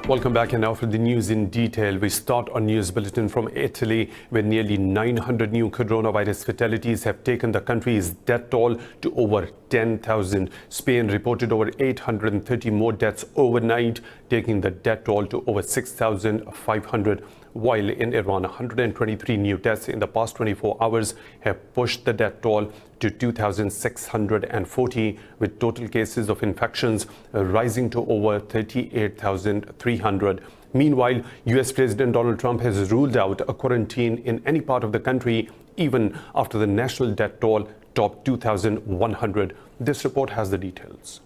Welcome back, and now for the news in detail. We start our news bulletin from Italy, where nearly 900 new coronavirus fatalities have taken the country's death toll to over 10,000. Spain reported over 830 more deaths overnight, taking the death toll to over 6,500. While in Iran, 123 new deaths in the past 24 hours have pushed the death toll to 2,640, with total cases of infections rising to over 38,300. Meanwhile, US President Donald Trump has ruled out a quarantine in any part of the country, even after the national death toll topped 2,100. This report has the details.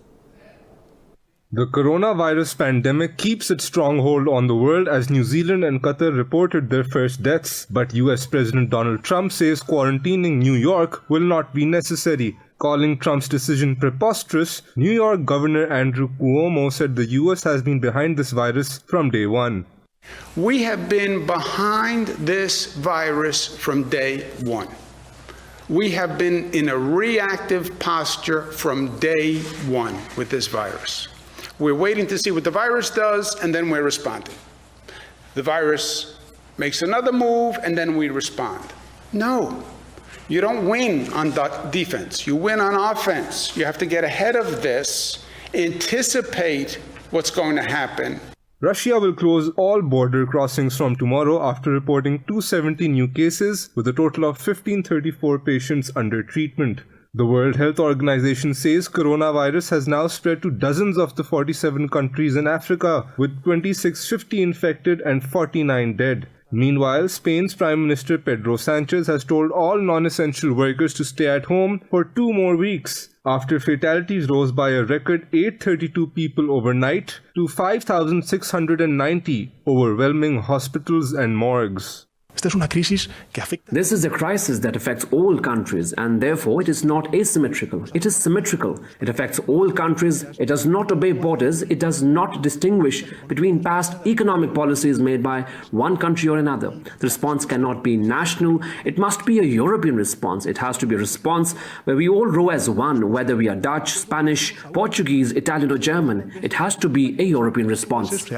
The coronavirus pandemic keeps its stronghold on the world as New Zealand and Qatar reported their first deaths. But US President Donald Trump says quarantining New York will not be necessary. Calling Trump's decision preposterous, New York Governor Andrew Cuomo said the US has been behind this virus from day one. We have been behind this virus from day one. We have been in a reactive posture from day one with this virus. We're waiting to see what the virus does, and then we're responding. The virus makes another move, and then we respond. No, you don't win on defense. You win on offense. You have to get ahead of this, anticipate what's going to happen. Russia will close all border crossings from tomorrow after reporting 270 new cases, with a total of 1,534 patients under treatment. The World Health Organization says coronavirus has now spread to dozens of the 47 countries in Africa, with 2650 infected and 49 dead. Meanwhile, Spain's Prime Minister Pedro Sanchez has told all non-essential workers to stay at home for 2 more weeks, after fatalities rose by a record 832 people overnight to 5,690, overwhelming hospitals and morgues. This is a crisis that affects all countries, and therefore it is not asymmetrical. It is symmetrical. It affects all countries. It does not obey borders. It does not distinguish between past economic policies made by one country or another. The response cannot be national. It must be a European response. It has to be a response where we all row as one, whether we are Dutch, Spanish, Portuguese, Italian or German. It has to be a European response.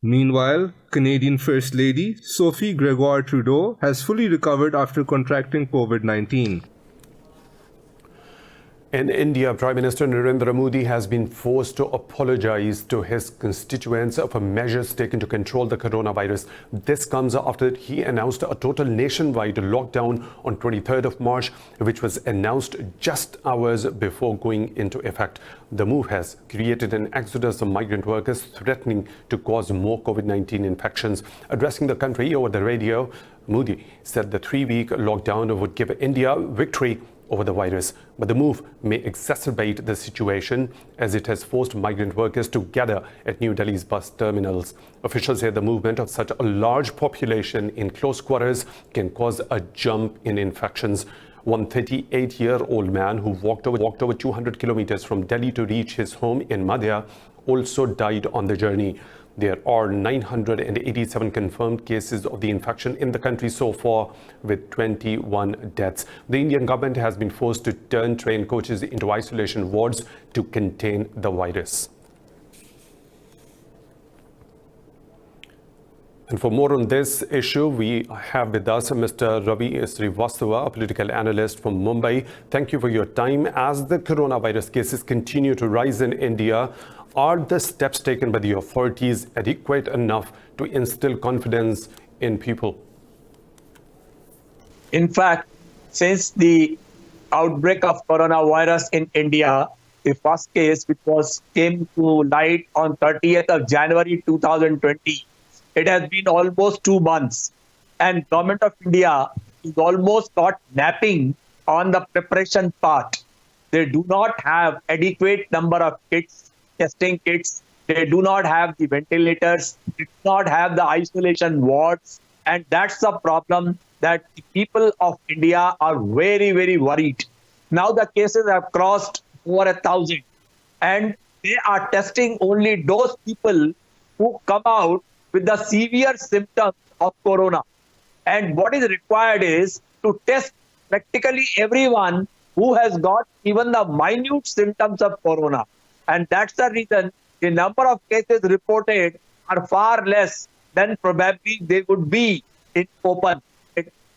Meanwhile, Canadian First Lady Sophie Gregoire Trudeau has fully recovered after contracting COVID-19. In India, Prime Minister Narendra Modi has been forced to apologize to his constituents for measures taken to control the coronavirus. This comes after he announced a total nationwide lockdown on 23rd of March, which was announced just hours before going into effect. The move has created an exodus of migrant workers, threatening to cause more COVID-19 infections. Addressing the country over the radio, Modi said the 3-week lockdown would give India victory over the virus, but the move may exacerbate the situation as it has forced migrant workers to gather at New Delhi's bus terminals. Officials say the movement of such a large population in close quarters can cause a jump in infections. One 38-year-old man who walked over 200 kilometers from Delhi to reach his home in Madhya also died on the journey. There are 987 confirmed cases of the infection in the country so far, with 21 deaths. The Indian government has been forced to turn train coaches into isolation wards to contain the virus. And for more on this issue, we have with us Mr. Ravi Srivastava, a political analyst from Mumbai. Thank you for your time. As the coronavirus cases continue to rise in India, are the steps taken by the authorities adequate enough to instill confidence in people? In fact, since the outbreak of coronavirus in India, the first case which came to light on 30th of January 2020, it has been almost 2 months, and Government of India is almost not napping on the preparation part. They do not have adequate number of kits, testing kits. They do not have the ventilators. They do not have the isolation wards. And that's the problem, that the people of India are very, very worried. Now the cases have crossed over 1,000. And they are testing only those people who come out with the severe symptoms of corona. And what is required is to test practically everyone who has got even the minute symptoms of corona. And that's the reason the number of cases reported are far less than probably they would be in open.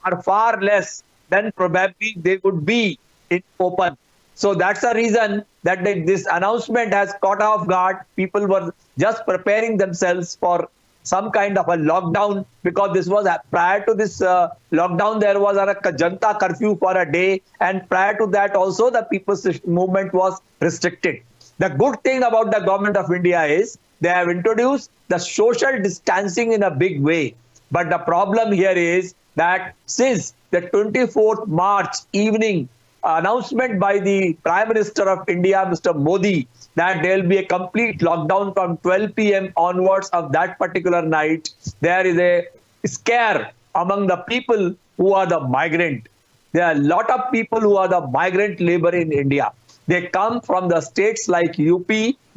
Are far less than probably they would be in open. So that's the reason that this announcement has caught off guard. People were just preparing themselves for some kind of a lockdown, because this was prior to this lockdown, there was a Janta curfew for a day, and prior to that also the people's movement was restricted. The good thing about the government of India is they have introduced the social distancing in a big way. But the problem here is that since the 24th March evening announcement by the Prime Minister of India, Mr. Modi, that there will be a complete lockdown from 12 p.m. onwards of that particular night, there is a scare among the people who are the migrant. There are a lot of people who are the migrant labor in India. They come from the states like UP,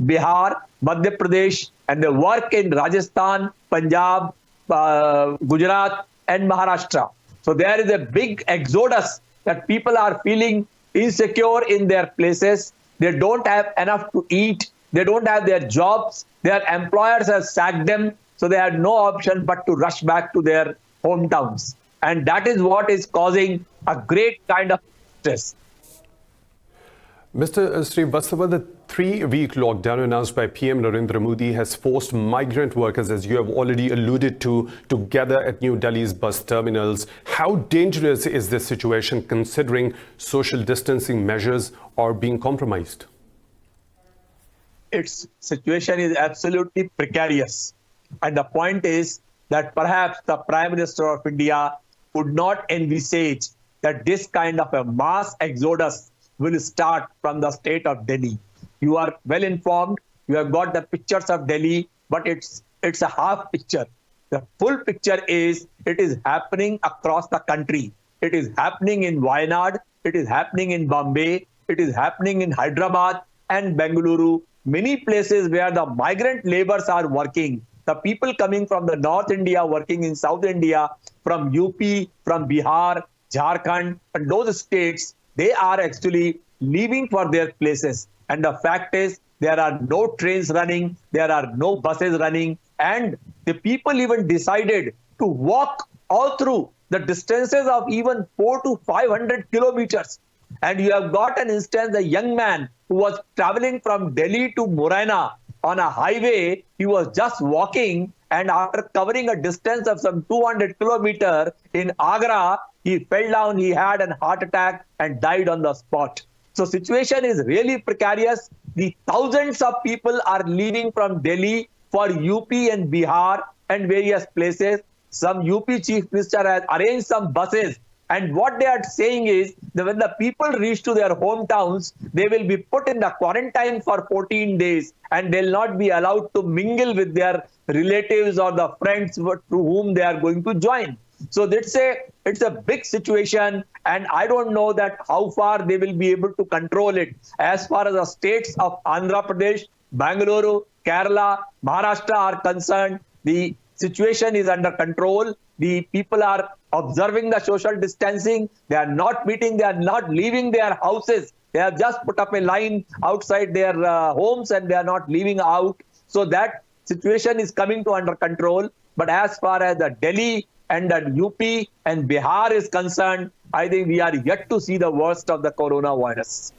Bihar, Madhya Pradesh, and they work in Rajasthan, Punjab, Gujarat, and Maharashtra. So there is a big exodus that people are feeling insecure in their places. They don't have enough to eat. They don't have their jobs. Their employers have sacked them. So they had no option but to rush back to their hometowns. And that is what is causing a great kind of stress. Mr. Srivastava, the 3-week lockdown announced by PM Narendra Modi has forced migrant workers, as you have already alluded to gather at New Delhi's bus terminals. How dangerous is this situation considering social distancing measures are being compromised? Its situation is absolutely precarious. And the point is that perhaps the Prime Minister of India would not envisage that this kind of a mass exodus will start from the state of Delhi. You are well informed. You have got the pictures of Delhi, but it's a half picture. The full picture is it is happening across the country. It is happening in Wayanad. It is happening in Bombay. It is happening in Hyderabad and Bengaluru. Many places where the migrant laborers are working. The people coming from the North India, working in South India, from UP, from Bihar, Jharkhand, and those states, they are actually leaving for their places. And the fact is, there are no trains running, there are no buses running, and the people even decided to walk all through the distances of even 400 to 500 kilometers. And you have got an instance, a young man who was traveling from Delhi to Morena on a highway. He was just walking, and after covering a distance of some 200 kilometers in Agra, he fell down, he had a heart attack and died on the spot. So situation is really precarious. The thousands of people are leaving from Delhi for UP and Bihar and various places. Some UP chief minister has arranged some buses. And what they are saying is that when the people reach to their hometowns, they will be put in the quarantine for 14 days and they'll not be allowed to mingle with their relatives or the friends to whom they are going to join. So it's a big situation, and I don't know that how far they will be able to control it. As far as the states of Andhra Pradesh, Bengaluru, Kerala, Maharashtra are concerned, the situation is under control. The people are observing the social distancing. They are not meeting. They are not leaving their houses. They have just put up a line outside their homes and they are not leaving out. So that situation is coming to under control. But as far as the Delhi and the UP and Bihar is concerned, I think we are yet to see the worst of the coronavirus.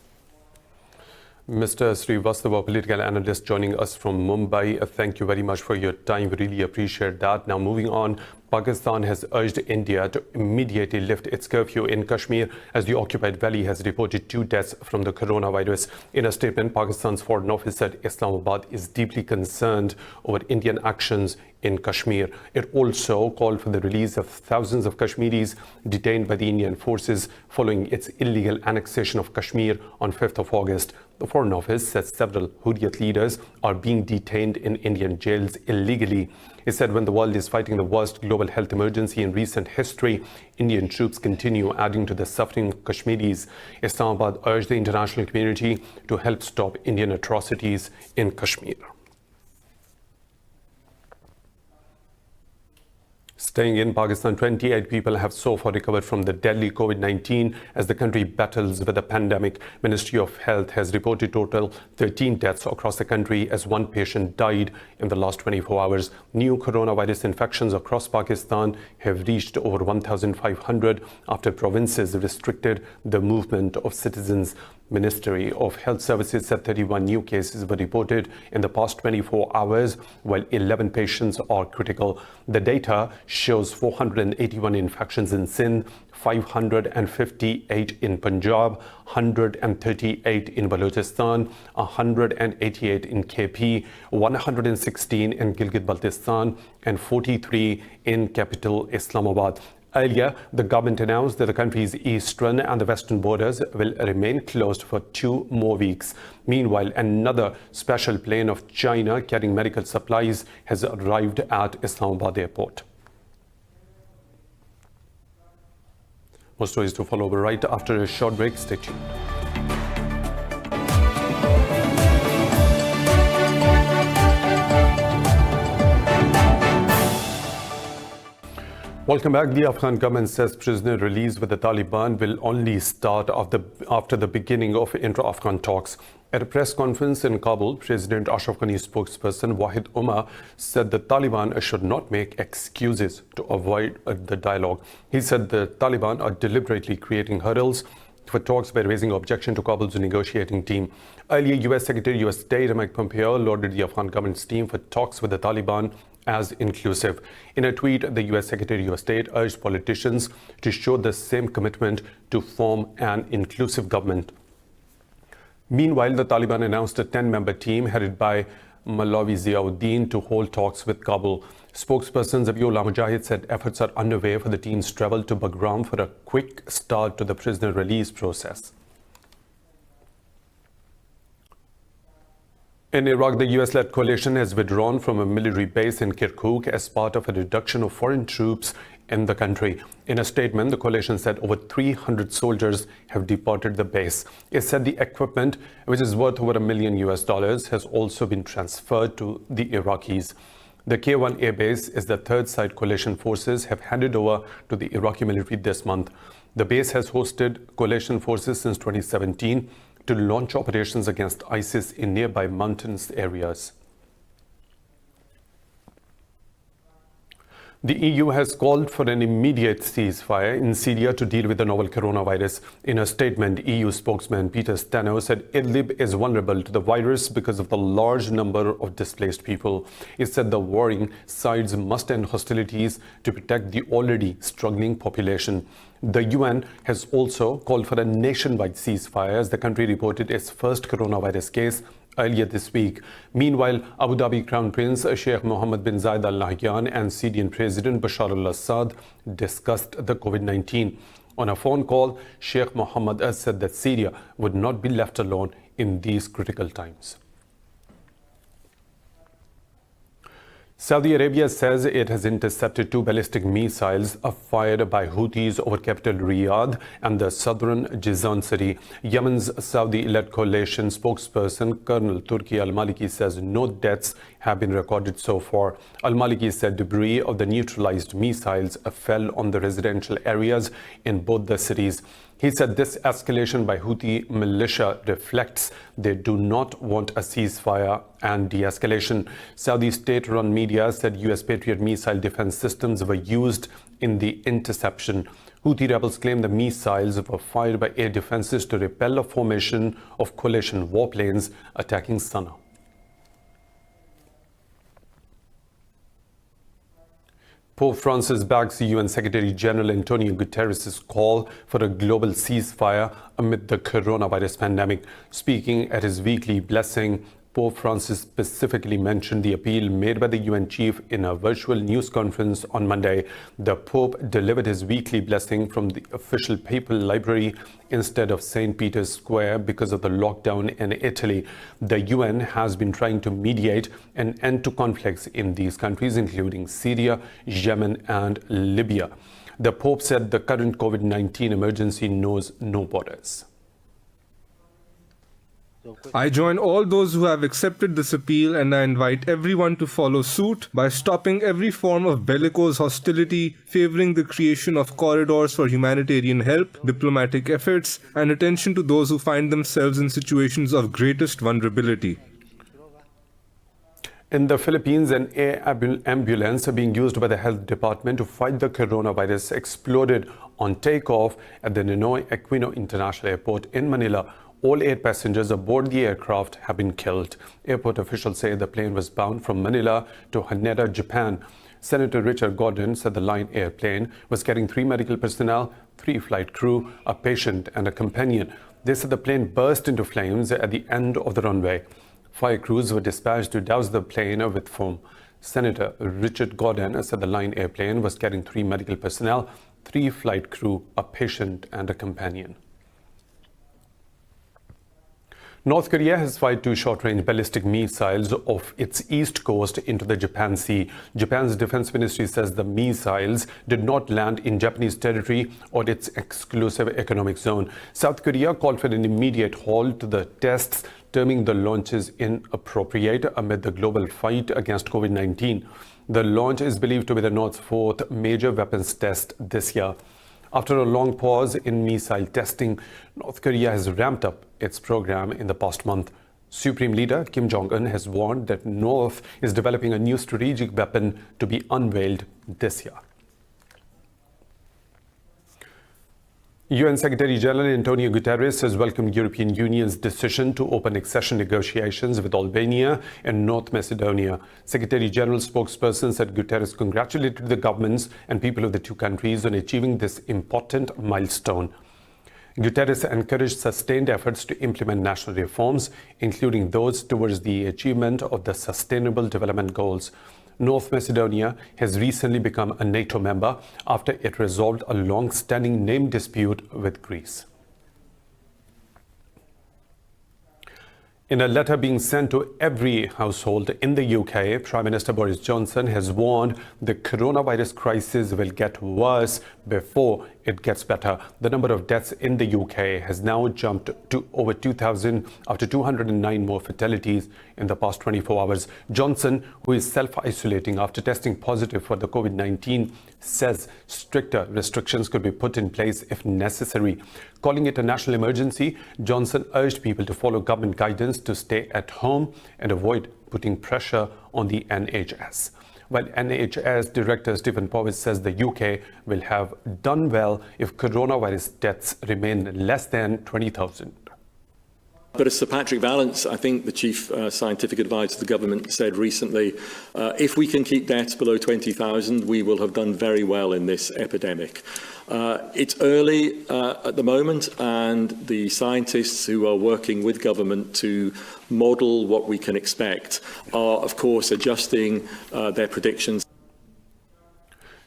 Mr. Srivastava, political analyst joining us from Mumbai. Thank you very much for your time. We really appreciate that. Now moving on, Pakistan has urged India to immediately lift its curfew in Kashmir as the occupied valley has reported 2 deaths from the coronavirus. In a statement, Pakistan's Foreign Office said Islamabad is deeply concerned over Indian actions in Kashmir. It also called for the release of thousands of Kashmiris detained by the Indian forces following its illegal annexation of Kashmir on 5th of August. The Foreign Office says several Hurriyat leaders are being detained in Indian jails illegally. It said when the world is fighting the worst global health emergency in recent history, Indian troops continue adding to the suffering of Kashmiris. Islamabad urged the international community to help stop Indian atrocities in Kashmir. Staying in Pakistan, 28 people have so far recovered from the deadly COVID-19 as the country battles with the pandemic. Ministry of Health has reported total 13 deaths across the country as one patient died in the last 24 hours. New coronavirus infections across Pakistan have reached over 1,500 after provinces restricted the movement of citizens. Ministry of Health Services said 31 new cases were reported in the past 24 hours, while 11 patients are critical. The data shows 481 infections in Sindh, 558 in Punjab, 138 in Balochistan, 188 in KP, 116 in Gilgit-Baltistan, and 43 in capital Islamabad. Earlier, the government announced that the country's eastern and the western borders will remain closed for 2 more weeks. Meanwhile, another special plane of China carrying medical supplies has arrived at Islamabad airport. More stories to follow right after a short break. Stay tuned. Welcome back. The Afghan government says prisoner release with the Taliban will only start after the beginning of intra-Afghan talks. At a press conference in Kabul, President Ashraf Ghani's spokesperson Wahid Umar said the Taliban should not make excuses to avoid the dialogue. He said the Taliban are deliberately creating hurdles for talks by raising objection to Kabul's negotiating team. Earlier, U.S. Secretary of State Mike Pompeo lauded the Afghan government's team for talks with the Taliban as inclusive. In a tweet, the U.S. Secretary of State urged politicians to show the same commitment to form an inclusive government. Meanwhile, the Taliban announced a 10-member team headed by Maulavi Ziauddin to hold talks with Kabul. Spokesperson Zabiullah Mujahid said efforts are underway for the team's travel to Bagram for a quick start to the prisoner release process. In Iraq, the US-led coalition has withdrawn from a military base in Kirkuk as part of a reduction of foreign troops in the country. In a statement, the coalition said over 300 soldiers have departed the base. It said the equipment, which is worth over $1 million, has also been transferred to the Iraqis. The K1 air base is the third site coalition forces have handed over to the Iraqi military this month. The base has hosted coalition forces since 2017 to launch operations against ISIS in nearby mountainous areas. The EU has called for an immediate ceasefire in Syria to deal with the novel coronavirus. In a statement, EU spokesman Peter Stano said Idlib is vulnerable to the virus because of the large number of displaced people. He said the warring sides must end hostilities to protect the already struggling population. The UN has also called for a nationwide ceasefire as the country reported its first coronavirus case earlier this week. Meanwhile, Abu Dhabi Crown Prince Sheikh Mohammed bin Zayed Al Nahyan and Syrian President Bashar al-Assad discussed the COVID-19. On a phone call, Sheikh Mohammed said that Syria would not be left alone in these critical times. Saudi Arabia says it has intercepted 2 ballistic missiles fired by Houthis over capital Riyadh and the southern Jizan city. Yemen's Saudi-led coalition spokesperson Colonel Turki al-Maliki says no deaths have been recorded so far. Al-Maliki said debris of the neutralized missiles fell on the residential areas in both the cities. He said this escalation by Houthi militia reflects they do not want a ceasefire and de-escalation. Saudi state-run media said US Patriot missile defense systems were used in the interception. Houthi rebels claim the missiles were fired by air defenses to repel a formation of coalition warplanes attacking Sana'a. Pope Francis backs UN Secretary General Antonio Guterres' call for a global ceasefire amid the coronavirus pandemic. Speaking at his weekly blessing, Pope Francis specifically mentioned the appeal made by the UN chief in a virtual news conference on Monday. The Pope delivered his weekly blessing from the official papal library instead of St. Peter's Square because of the lockdown in Italy. The UN has been trying to mediate an end to conflicts in these countries, including Syria, Yemen, and Libya. The Pope said the current COVID-19 emergency knows no borders. I join all those who have accepted this appeal, and I invite everyone to follow suit by stopping every form of bellicose hostility, favoring the creation of corridors for humanitarian help, diplomatic efforts, and attention to those who find themselves in situations of greatest vulnerability. In the Philippines, an air ambulance being used by the health department to fight the coronavirus exploded on takeoff at the Ninoy Aquino International Airport in Manila. All 8 passengers aboard the aircraft have been killed. Airport officials say the plane was bound from Manila to Haneda, Japan. Senator Richard Gordon said the Lion airplane was carrying 3 medical personnel, 3 flight crew, a patient and a companion. They said the plane burst into flames at the end of the runway. Fire crews were dispatched to douse the plane with foam. Senator Richard Gordon said the Lion airplane was carrying 3 medical personnel, 3 flight crew, a patient and a companion. North Korea has fired 2 short-range ballistic missiles off its east coast into the Japan Sea. Japan's defense ministry says the missiles did not land in Japanese territory or its exclusive economic zone. South Korea called for an immediate halt to the tests, terming the launches inappropriate amid the global fight against COVID-19. The launch is believed to be the North's 4th major weapons test this year. After a long pause in missile testing, North Korea has ramped up its program in the past month. Supreme Leader Kim Jong-un has warned that North is developing a new strategic weapon to be unveiled this year. UN Secretary-General Antonio Guterres has welcomed European Union's decision to open accession negotiations with Albania and North Macedonia. Secretary-General spokesperson said Guterres congratulated the governments and people of the 2 countries on achieving this important milestone. Guterres encouraged sustained efforts to implement national reforms, including those towards the achievement of the Sustainable Development Goals. North Macedonia has recently become a NATO member after it resolved a long-standing name dispute with Greece. In a letter being sent to every household in the UK, Prime Minister Boris Johnson has warned the coronavirus crisis will get worse before it gets better. The number of deaths in the UK has now jumped to over 2,000 after 209 more fatalities in the past 24 hours. Johnson, who is self-isolating after testing positive for the COVID-19, says stricter restrictions could be put in place if necessary. Calling it a national emergency, Johnson urged people to follow government guidance to stay at home and avoid putting pressure on the NHS. While NHS Director Stephen Powis says the UK will have done well if coronavirus deaths remain less than 20,000. But as Sir Patrick Vallance, I think the Chief Scientific Advisor to the government, said recently, if we can keep deaths below 20,000, we will have done very well in this epidemic. It's early at the moment, and the scientists who are working with government to model what we can expect are, of course, adjusting their predictions.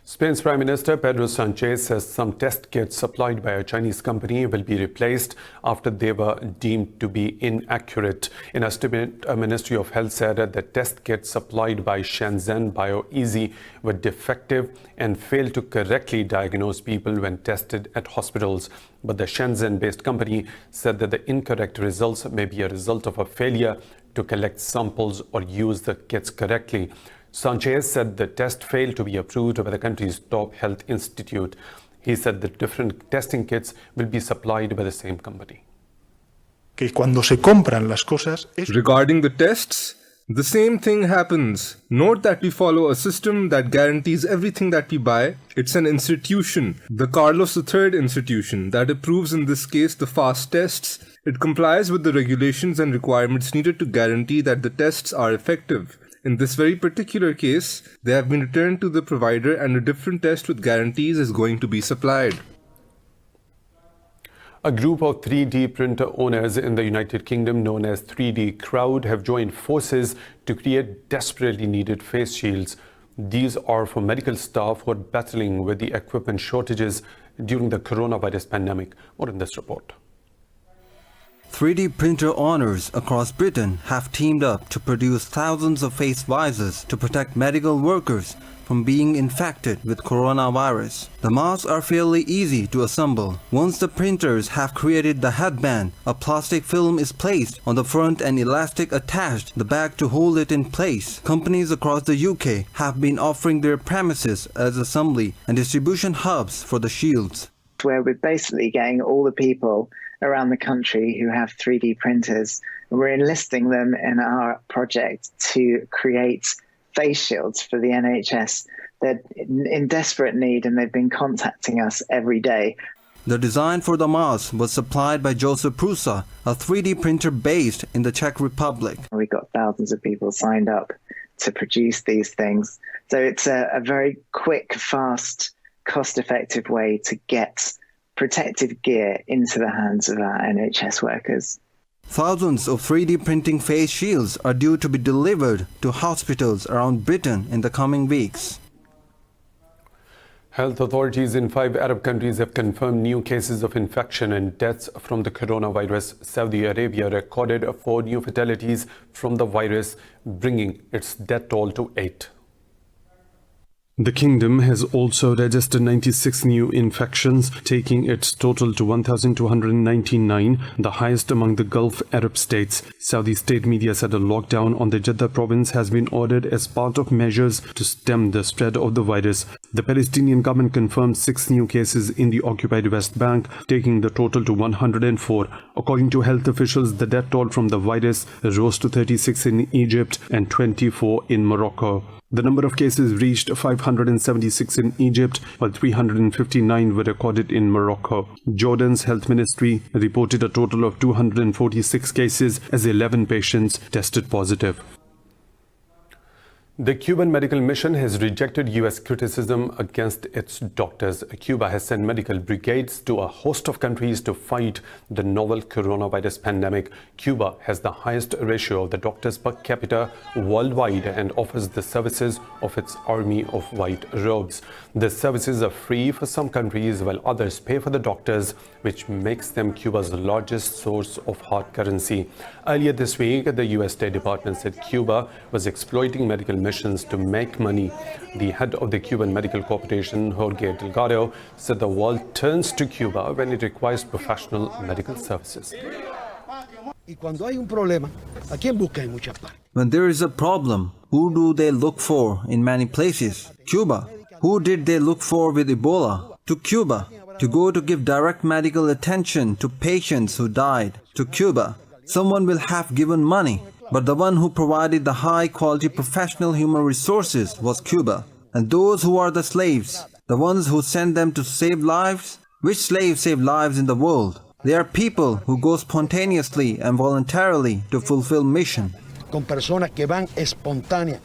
Spain's Prime Minister Pedro Sanchez says some test kits supplied by a Chinese company will be replaced after they were deemed to be inaccurate. In a statement, a Ministry of Health said that the test kits supplied by Shenzhen BioEasy were defective and failed to correctly diagnose people when tested at hospitals. But the Shenzhen-based company said that the incorrect results may be a result of a failure to collect samples or use the kits correctly. Sanchez said the test failed to be approved by the country's top health institute. He said the different testing kits will be supplied by the same company. Regarding the tests, the same thing happens. Note that we follow a system that guarantees everything that we buy. It's an institution, the Carlos III institution, that approves in this case the fast tests. It complies with the regulations and requirements needed to guarantee that the tests are effective. In this very particular case, they have been returned to the provider and a different test with guarantees is going to be supplied. A group of 3D printer owners in the United Kingdom known as 3D Crowd have joined forces to create desperately needed face shields. These are for medical staff who are battling with the equipment shortages during the coronavirus pandemic. More in this report. 3D printer owners across Britain have teamed up to produce thousands of face visors to protect medical workers from being infected with coronavirus. The masks are fairly easy to assemble. Once the printers have created the headband, a plastic film is placed on the front and elastic attached the back to hold it in place. Companies across the UK have been offering their premises as assembly and distribution hubs for the shields. Where we're basically getting all the people around the country who have 3D printers, and we're enlisting them in our project to create face shields for the NHS. They're in desperate need and they've been contacting us every day. The design for the mask was supplied by Joseph Prusa, a 3D printer based in the Czech Republic. We got thousands of people signed up to produce these things. So it's a very quick, fast, cost-effective way to get protective gear into the hands of our NHS workers. Thousands of 3D printing face shields are due to be delivered to hospitals around Britain in the coming weeks. Health authorities in 5 Arab countries have confirmed new cases of infection and deaths from the coronavirus. Saudi Arabia recorded 4 new fatalities from the virus, bringing its death toll to 8. The kingdom has also registered 96 new infections, taking its total to 1,299, the highest among the Gulf Arab states. Saudi state media said a lockdown on the Jeddah province has been ordered as part of measures to stem the spread of the virus. The Palestinian government confirmed 6 new cases in the occupied West Bank, taking the total to 104. According to health officials, the death toll from the virus rose to 36 in Egypt and 24 in Morocco. The number of cases reached 576 in Egypt, while 359 were recorded in Morocco. Jordan's health ministry reported a total of 246 cases as 11 patients tested positive. The Cuban medical mission has rejected U.S. criticism against its doctors. Cuba has sent medical brigades to a host of countries to fight the novel coronavirus pandemic. Cuba has the highest ratio of the doctors per capita worldwide and offers the services of its army of white robes. The services are free for some countries while others pay for the doctors, which makes them Cuba's largest source of hard currency. Earlier this week, the U.S. State Department said Cuba was exploiting medical missions to make money. The head of the Cuban Medical Corporation, Jorge Delgado, said the world turns to Cuba when it requires professional medical services. When there is a problem, who do they look for in many places? Cuba. Who did they look for with Ebola? To Cuba. To go to give direct medical attention to patients who died. To Cuba. Someone will have given money, but the one who provided the high-quality professional human resources was Cuba. And those who are the slaves, the ones who send them to save lives? Which slaves save lives in the world? They are people who go spontaneously and voluntarily to fulfill mission. Con personas que van espontáneas.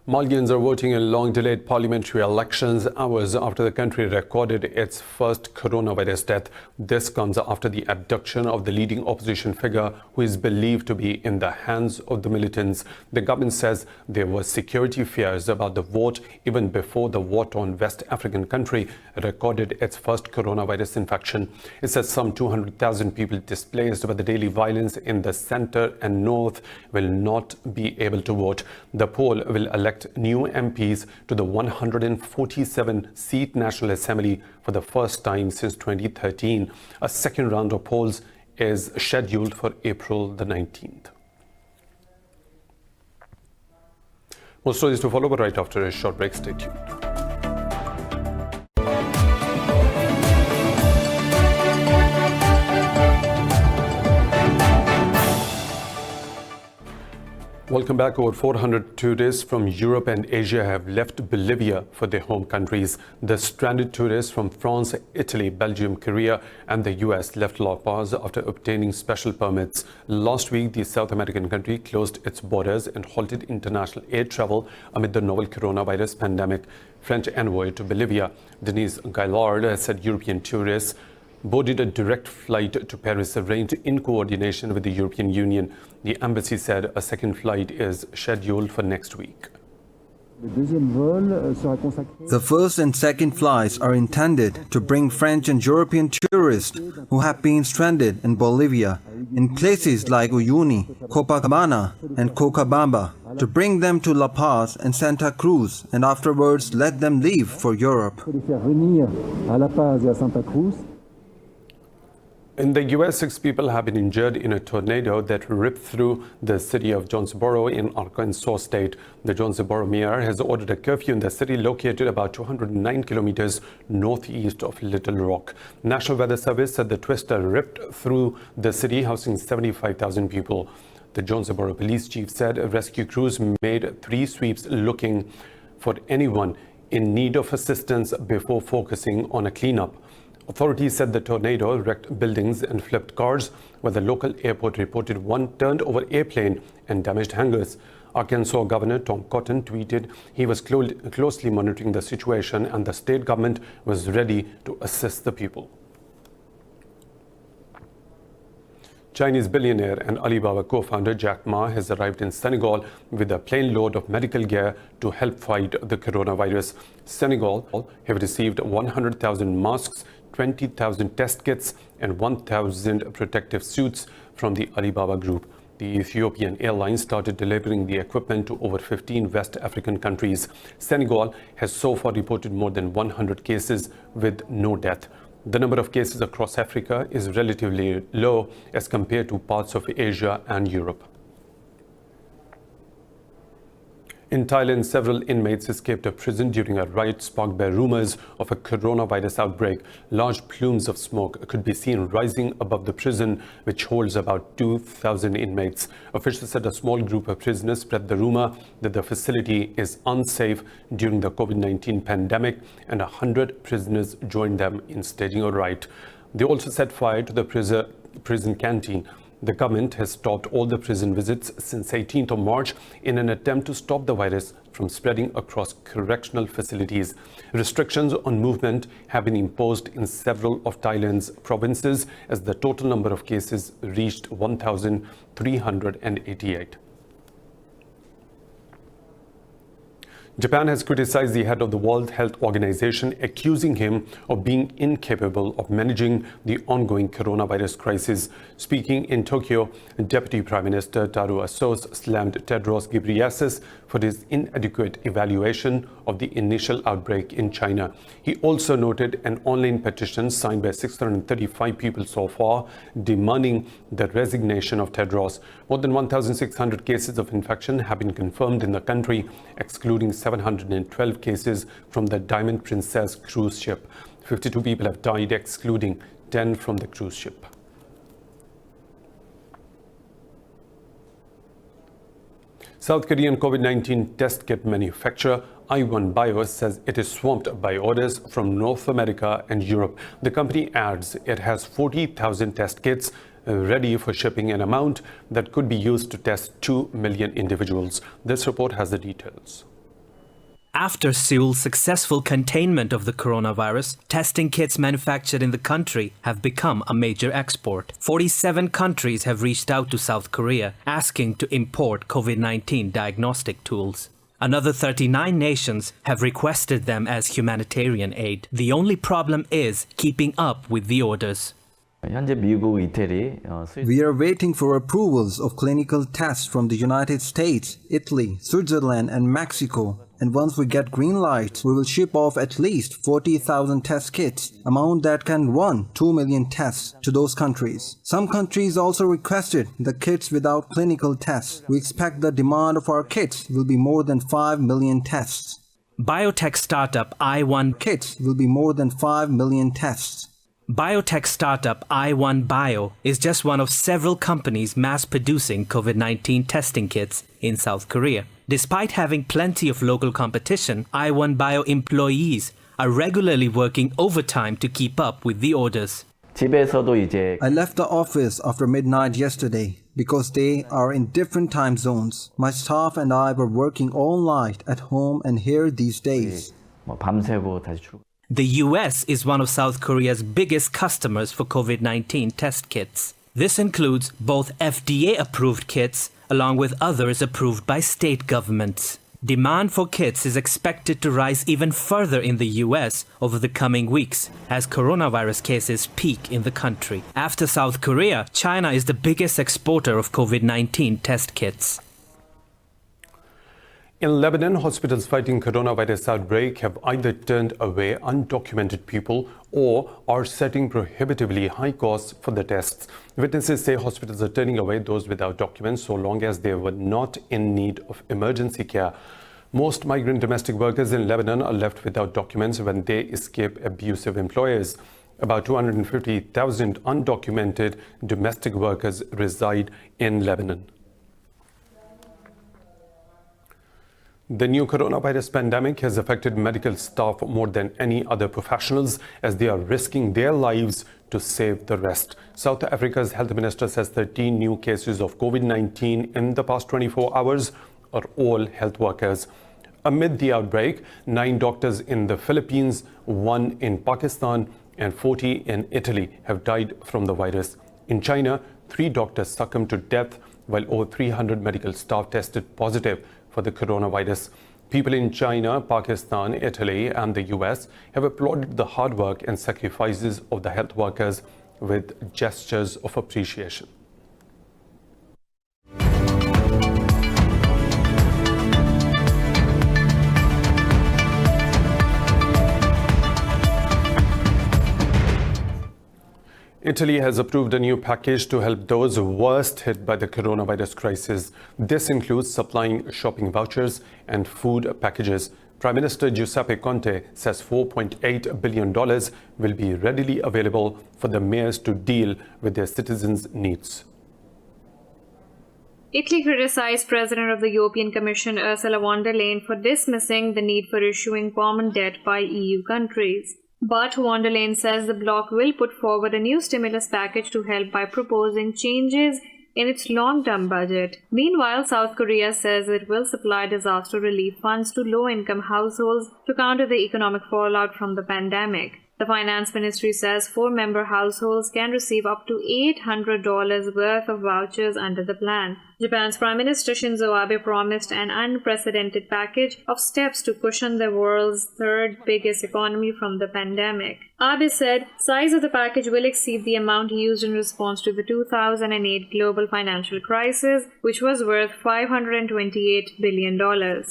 Malians are voting in long-delayed parliamentary elections hours after the country recorded its first coronavirus death. This comes after the abduction of the leading opposition figure who is believed to be in the hands of the militants. The government says there were security fears about the vote even before the war-torn West African country recorded its first coronavirus infection. It says some 200,000 people displaced by the daily violence in the center and north will not be able to vote. The poll will elect new MPs to the 147-seat National Assembly for the first time since 2013. A second round of polls is scheduled for April the 19th. More stories to follow, but right after a short break. Stay tuned. Welcome back. Over 400 tourists from Europe and Asia have left Bolivia for their home countries. The stranded tourists from France, Italy, Belgium, Korea and the US left La Paz after obtaining special permits. Last week, the South American country closed its borders and halted international air travel amid the novel coronavirus pandemic. French envoy to Bolivia, Denise Gaillard, has said European tourists boarded a direct flight to Paris arranged in coordination with the European Union. The embassy said a second flight is scheduled for next week. The first and second flights are intended to bring French and European tourists who have been stranded in Bolivia, in places like Uyuni, Copacabana and Cochabamba. to bring them to La Paz and Santa Cruz and afterwards let them leave for Europe. In the US, 6 people have been injured in a tornado that ripped through the city of Jonesboro in Arkansas State. The Jonesboro mayor has ordered a curfew in the city located about 209 kilometers northeast of Little Rock. National Weather Service said the twister ripped through the city, housing 75,000 people. The Jonesboro police chief said rescue crews made 3 sweeps looking for anyone in need of assistance before focusing on a cleanup. Authorities said the tornado wrecked buildings and flipped cars, while the local airport reported one turned-over airplane and damaged hangars. Arkansas Governor Tom Cotton tweeted he was closely monitoring the situation and the state government was ready to assist the people. Chinese billionaire and Alibaba co-founder Jack Ma has arrived in Senegal with a plane load of medical gear to help fight the coronavirus. Senegal have received 100,000 masks, 20,000 test kits and 1,000 protective suits from the Alibaba Group. The Ethiopian Airlines started delivering the equipment to over 15 West African countries. Senegal has so far reported more than 100 cases with no death. The number of cases across Africa is relatively low as compared to parts of Asia and Europe. In Thailand, several inmates escaped a prison during a riot sparked by rumors of a coronavirus outbreak. Large plumes of smoke could be seen rising above the prison, which holds about 2,000 inmates. Officials said a small group of prisoners spread the rumor that the facility is unsafe during the COVID-19 pandemic, and 100 prisoners joined them in staging a riot. They also set fire to the prison canteen. The government has stopped all the prison visits since 18th of March in an attempt to stop the virus from spreading across correctional facilities. Restrictions on movement have been imposed in several of Thailand's provinces as the total number of cases reached 1,388. Japan has criticized the head of the World Health Organization, accusing him of being incapable of managing the ongoing coronavirus crisis. Speaking in Tokyo, Deputy Prime Minister Taro Aso slammed Tedros Ghebreyesus for his inadequate evaluation of the initial outbreak in China. He also noted an online petition signed by 635 people so far, demanding the resignation of Tedros. More than 1,600 cases of infection have been confirmed in the country, excluding 712 cases from the Diamond Princess cruise ship. 52 people have died, excluding 10 from the cruise ship. South Korean COVID-19 test kit manufacturer I1 Bio says it is swamped by orders from North America and Europe. The company adds it has 40,000 test kits ready for shipping, an amount that could be used to test 2 million individuals. This report has the details. After Seoul's successful containment of the coronavirus, testing kits manufactured in the country have become a major export. 47 countries have reached out to South Korea asking to import COVID-19 diagnostic tools. Another 39 nations have requested them as humanitarian aid. The only problem is keeping up with the orders. We are waiting for approvals of clinical tests from the United States, Italy, Switzerland and Mexico. And once we get green lights, we will ship off at least 40,000 test kits, amount that can run 2 million tests to those countries. Some countries also requested the kits without clinical tests. We expect the demand of our kits will be more than 5 million tests. Biotech startup I1 Kits will be more than 5 million tests. Biotech startup I1 Bio is just one of several companies mass-producing COVID-19 testing kits in South Korea. Despite having plenty of local competition, I1 Bio employees are regularly working overtime to keep up with the orders. I left the office after midnight yesterday because they are in different time zones. My staff and I were working all night at home and here these days. The US is one of South Korea's biggest customers for COVID-19 test kits. This includes both FDA-approved kits along with others approved by state governments. Demand for kits is expected to rise even further in the US over the coming weeks as coronavirus cases peak in the country. After South Korea, China is the biggest exporter of COVID-19 test kits. In Lebanon, hospitals fighting coronavirus outbreak have either turned away undocumented people or are setting prohibitively high costs for the tests. Witnesses say hospitals are turning away those without documents so long as they were not in need of emergency care. Most migrant domestic workers in Lebanon are left without documents when they escape abusive employers. About 250,000 undocumented domestic workers reside in Lebanon. The new coronavirus pandemic has affected medical staff more than any other professionals as they are risking their lives to save the rest. South Africa's health minister says 13 new cases of COVID-19 in the past 24 hours are all health workers. Amid the outbreak, 9 doctors in the Philippines, 1 in Pakistan, and 40 in Italy have died from the virus. In China, 3 doctors succumbed to death while over 300 medical staff tested positive for the coronavirus. People in China, Pakistan, Italy, and the US have applauded the hard work and sacrifices of the health workers with gestures of appreciation. Italy has approved a new package to help those worst hit by the coronavirus crisis. This includes supplying shopping vouchers and food packages. Prime Minister Giuseppe Conte says $4.8 billion will be readily available for the mayors to deal with their citizens' needs. Italy criticized President of the European Commission Ursula von der Leyen for dismissing the need for issuing common debt by EU countries. But von der Leyen says the bloc will put forward a new stimulus package to help by proposing changes in its long-term budget. Meanwhile, South Korea says it will supply disaster relief funds to low-income households to counter the economic fallout from the pandemic. The finance ministry says 4-member households can receive up to $800 worth of vouchers under the plan. Japan's Prime Minister Shinzo Abe promised an unprecedented package of steps to cushion the world's third biggest economy from the pandemic. Abe said size of the package will exceed the amount used in response to the 2008 global financial crisis, which was worth $528 billion.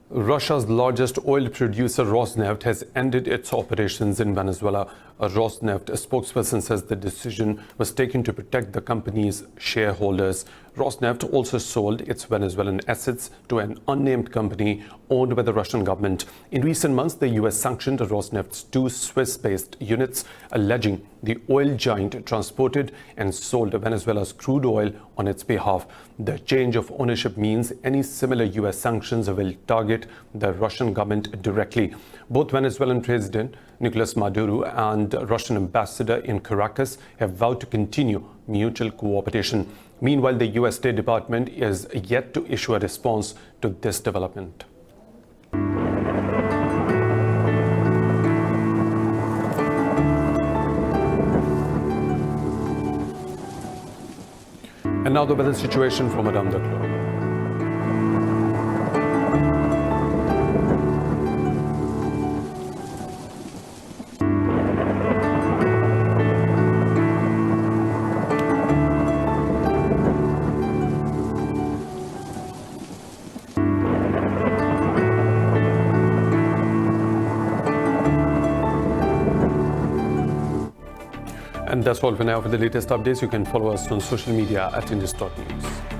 Russia's largest oil producer, Rosneft, has ended its operations in Venezuela. A Rosneft spokesperson says the decision was taken to protect the company's shareholders. Rosneft also sold its Venezuelan assets to an unnamed company owned by the Russian government. In recent months, the U.S. sanctioned Rosneft's 2 Swiss-based units, alleging the oil giant transported and sold Venezuela's crude oil on its behalf. The change of ownership means any similar U.S. sanctions will target the Russian government directly. Both Venezuelan President Nicolas Maduro and Russian ambassador in Caracas have vowed to continue mutual cooperation. Meanwhile, the U.S. State Department is yet to issue a response to this development. And now the weather situation from around the globe. And that's all for now. For the latest updates, you can follow us on social media at Indus.News.